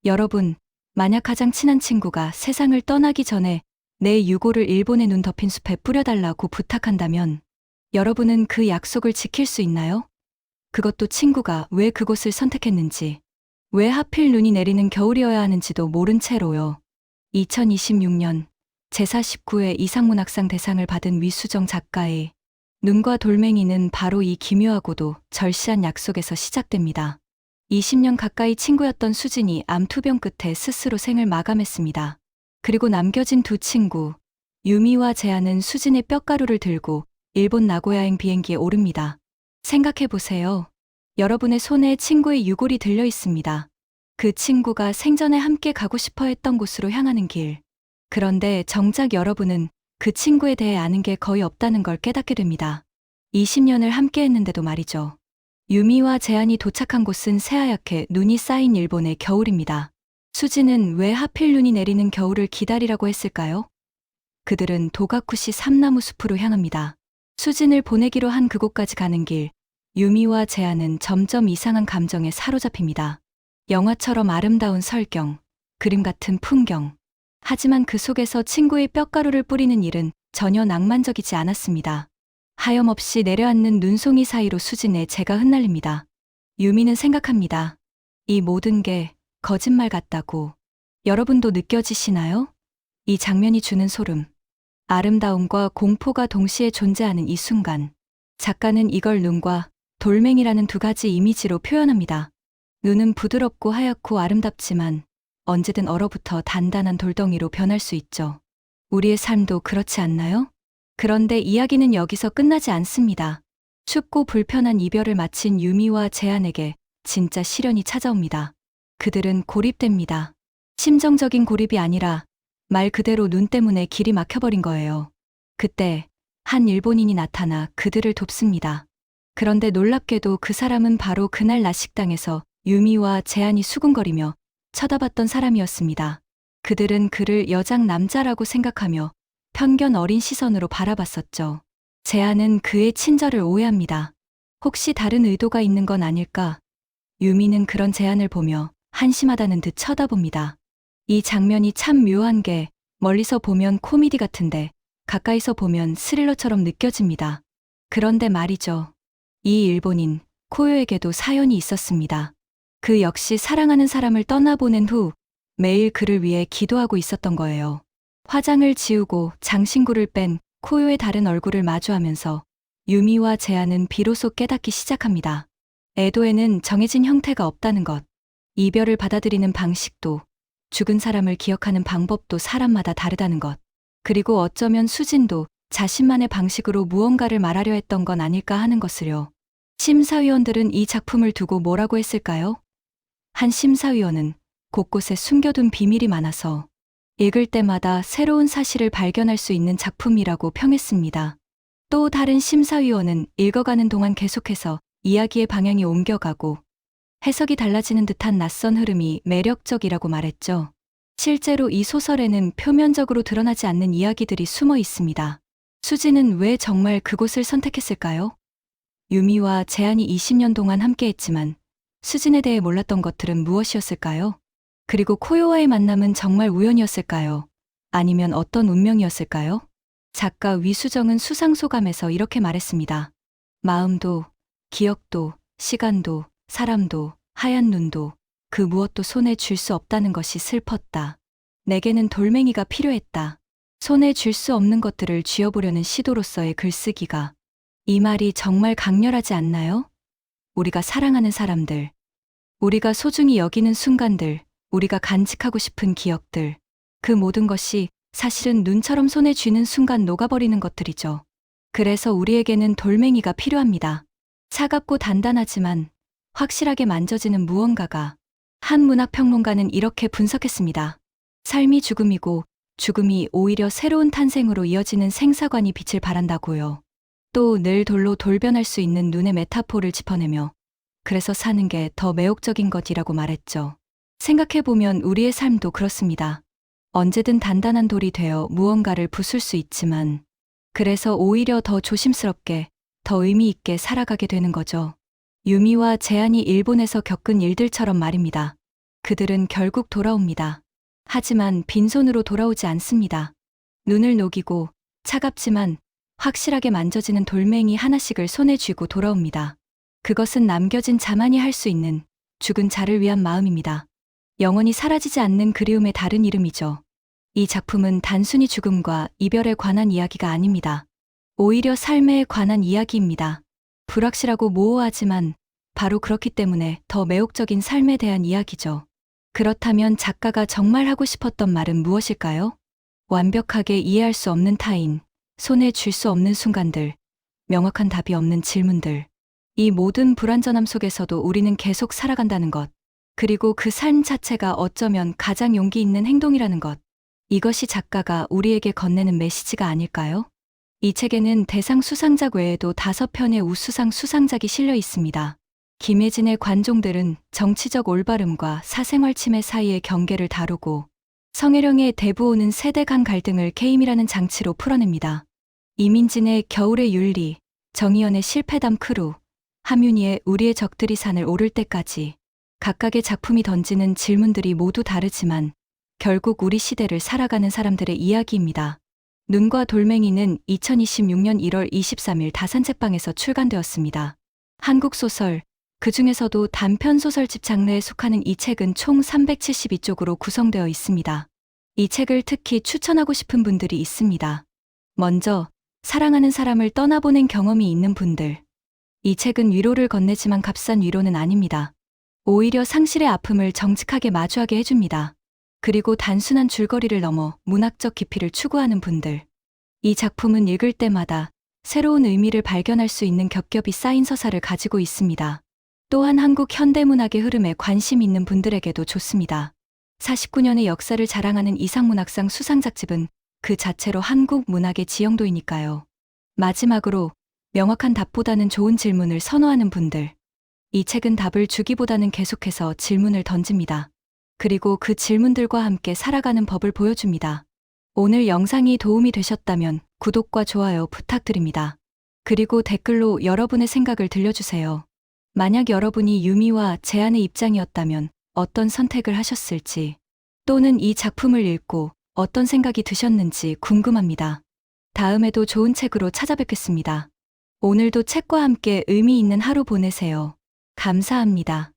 여러분, 만약 가장 친한 친구가 세상을 떠나기 전에 내 유골을 일본의 눈 덮인 숲에 뿌려달라고 부탁한다면 여러분은 그 약속을 지킬 수 있나요? 그것도 친구가 왜 그곳을 선택했는지, 왜 하필 눈이 내리는 겨울이어야 하는지도 모른 채로요. 2026년 제49회 이상문학상 대상을 받은 위수정 작가의 눈과 돌멩이는 바로 이 기묘하고도 절실한 약속에서 시작됩니다. 20년 가까이 친구였던 수진이 암 투병 끝에 스스로 생을 마감했습니다. 그리고 남겨진 두 친구, 유미와 재한은 수진의 뼈가루를 들고 일본 나고야행 비행기에 오릅니다. 생각해보세요. 여러분의 손에 친구의 유골이 들려 있습니다. 그 친구가 생전에 함께 가고 싶어 했던 곳으로 향하는 길. 그런데 정작 여러분은 그 친구에 대해 아는 게 거의 없다는 걸 깨닫게 됩니다. 20년을 함께 했는데도 말이죠. 유미와 재한이 도착한 곳은 새하얗게 눈이 쌓인 일본의 겨울입니다. 수지는 왜 하필 눈이 내리는 겨울을 기다리라고 했을까요? 그들은 도가쿠시 삼나무 숲으로 향합니다. 수진을 보내기로 한 그곳까지 가는 길, 유미와 재한은 점점 이상한 감정에 사로잡힙니다. 영화처럼 아름다운 설경, 그림 같은 풍경. 하지만 그 속에서 친구의 뼈가루를 뿌리는 일은 전혀 낭만적이지 않았습니다. 하염없이 내려앉는 눈송이 사이로 수진의 재가 흩날립니다. 유미는 생각합니다. 이 모든 게 거짓말 같다고. 여러분도 느껴지시나요? 이 장면이 주는 소름. 아름다움과 공포가 동시에 존재하는 이 순간. 작가는 이걸 눈과 돌멩이라는 두 가지 이미지로 표현합니다. 눈은 부드럽고 하얗고 아름답지만 언제든 얼어붙어 단단한 돌덩이로 변할 수 있죠. 우리의 삶도 그렇지 않나요? 그런데 이야기는 여기서 끝나지 않습니다. 춥고 불편한 이별을 마친 유미와 재한에게 진짜 시련이 찾아옵니다. 그들은 고립됩니다. 심정적인 고립이 아니라 말 그대로 눈 때문에 길이 막혀버린 거예요. 그때 한 일본인이 나타나 그들을 돕습니다. 그런데 놀랍게도 그 사람은 바로 그날 낮식당에서 유미와 재한이 수군거리며 쳐다봤던 사람이었습니다. 그들은 그를 여장 남자라고 생각하며 편견 어린 시선으로 바라봤었죠. 재한은 그의 친절을 오해합니다. 혹시 다른 의도가 있는 건 아닐까? 유미는 그런 재한을 보며 한심하다는 듯 쳐다봅니다. 이 장면이 참 묘한 게 멀리서 보면 코미디 같은데 가까이서 보면 스릴러처럼 느껴집니다. 그런데 말이죠. 이 일본인 코요에게도 사연이 있었습니다. 그 역시 사랑하는 사람을 떠나보낸 후 매일 그를 위해 기도하고 있었던 거예요. 화장을 지우고 장신구를 뺀 코요의 다른 얼굴을 마주하면서 유미와 재한은 비로소 깨닫기 시작합니다. 애도에는 정해진 형태가 없다는 것. 이별을 받아들이는 방식도, 죽은 사람을 기억하는 방법도 사람마다 다르다는 것. 그리고 어쩌면 수진도 자신만의 방식으로 무언가를 말하려 했던 건 아닐까 하는 것을요. 심사위원들은 이 작품을 두고 뭐라고 했을까요? 한 심사위원은 곳곳에 숨겨둔 비밀이 많아서 읽을 때마다 새로운 사실을 발견할 수 있는 작품이라고 평했습니다. 또 다른 심사위원은 읽어가는 동안 계속해서 이야기의 방향이 옮겨가고 해석이 달라지는 듯한 낯선 흐름이 매력적이라고 말했죠. 실제로 이 소설에는 표면적으로 드러나지 않는 이야기들이 숨어 있습니다. 수지는 왜 정말 그곳을 선택했을까요? 유미와 재한이 20년 동안 함께했지만 수진에 대해 몰랐던 것들은 무엇이었을까요? 그리고 코요와의 만남은 정말 우연이었을까요? 아니면 어떤 운명이었을까요? 작가 위수정은 수상소감에서 이렇게 말했습니다. 마음도, 기억도, 시간도, 사람도, 하얀 눈도, 그 무엇도 손에 쥘 수 없다는 것이 슬펐다. 내게는 돌멩이가 필요했다. 손에 쥘 수 없는 것들을 쥐어보려는 시도로서의 글쓰기가. 이 말이 정말 강렬하지 않나요? 우리가 사랑하는 사람들, 우리가 소중히 여기는 순간들, 우리가 간직하고 싶은 기억들, 그 모든 것이 사실은 눈처럼 손에 쥐는 순간 녹아버리는 것들이죠. 그래서 우리에게는 돌멩이가 필요합니다. 차갑고 단단하지만 확실하게 만져지는 무언가가. 한 문학평론가는 이렇게 분석했습니다. 삶이 죽음이고 죽음이 오히려 새로운 탄생으로 이어지는 생사관이 빛을 발한다고요. 또 늘 돌로 돌변할 수 있는 눈의 메타포를 짚어내며 그래서 사는 게 더 매혹적인 것이라고 말했죠. 생각해보면 우리의 삶도 그렇습니다. 언제든 단단한 돌이 되어 무언가를 부술 수 있지만 그래서 오히려 더 조심스럽게, 더 의미 있게 살아가게 되는 거죠. 유미와 재한이 일본에서 겪은 일들처럼 말입니다. 그들은 결국 돌아옵니다. 하지만 빈손으로 돌아오지 않습니다. 눈을 녹이고 차갑지만 확실하게 만져지는 돌멩이 하나씩을 손에 쥐고 돌아옵니다. 그것은 남겨진 자만이 할 수 있는 죽은 자를 위한 마음입니다. 영원히 사라지지 않는 그리움의 다른 이름이죠. 이 작품은 단순히 죽음과 이별에 관한 이야기가 아닙니다. 오히려 삶에 관한 이야기입니다. 불확실하고 모호하지만 바로 그렇기 때문에 더 매혹적인 삶에 대한 이야기죠. 그렇다면 작가가 정말 하고 싶었던 말은 무엇일까요? 완벽하게 이해할 수 없는 타인, 손에 쥘 수 없는 순간들, 명확한 답이 없는 질문들. 이 모든 불완전함 속에서도 우리는 계속 살아간다는 것. 그리고 그 삶 자체가 어쩌면 가장 용기 있는 행동이라는 것. 이것이 작가가 우리에게 건네는 메시지가 아닐까요? 이 책에는 대상 수상작 외에도 5편의 우수상 수상작이 실려 있습니다. 김혜진의 관종들은 정치적 올바름과 사생활 침해 사이의 경계를 다루고, 성혜령의 대부호는 세대 간 갈등을 게임이라는 장치로 풀어냅니다. 이민진의 겨울의 윤리, 정의연의 실패담 크루, 함윤희의 우리의 적들이 산을 오를 때까지 각각의 작품이 던지는 질문들이 모두 다르지만 결국 우리 시대를 살아가는 사람들의 이야기입니다. 눈과 돌멩이는 2026년 1월 23일 다산책방에서 출간되었습니다. 한국 소설, 그 중에서도 단편소설집 장르에 속하는 이 책은 총 372쪽으로 구성되어 있습니다. 이 책을 특히 추천하고 싶은 분들이 있습니다. 먼저, 사랑하는 사람을 떠나보낸 경험이 있는 분들. 이 책은 위로를 건네지만 값싼 위로는 아닙니다. 오히려 상실의 아픔을 정직하게 마주하게 해줍니다. 그리고 단순한 줄거리를 넘어 문학적 깊이를 추구하는 분들. 이 작품은 읽을 때마다 새로운 의미를 발견할 수 있는 겹겹이 쌓인 서사를 가지고 있습니다. 또한 한국 현대문학의 흐름에 관심 있는 분들에게도 좋습니다. 49년의 역사를 자랑하는 이상문학상 수상작집은 그 자체로 한국 문학의 지형도이니까요. 마지막으로 명확한 답보다는 좋은 질문을 선호하는 분들. 이 책은 답을 주기보다는 계속해서 질문을 던집니다. 그리고 그 질문들과 함께 살아가는 법을 보여줍니다. 오늘 영상이 도움이 되셨다면 구독과 좋아요 부탁드립니다. 그리고 댓글로 여러분의 생각을 들려주세요. 만약 여러분이 유미와 제안의 입장이었다면 어떤 선택을 하셨을지, 또는 이 작품을 읽고 어떤 생각이 드셨는지 궁금합니다. 다음에도 좋은 책으로 찾아뵙겠습니다. 오늘도 책과 함께 의미 있는 하루 보내세요. 감사합니다.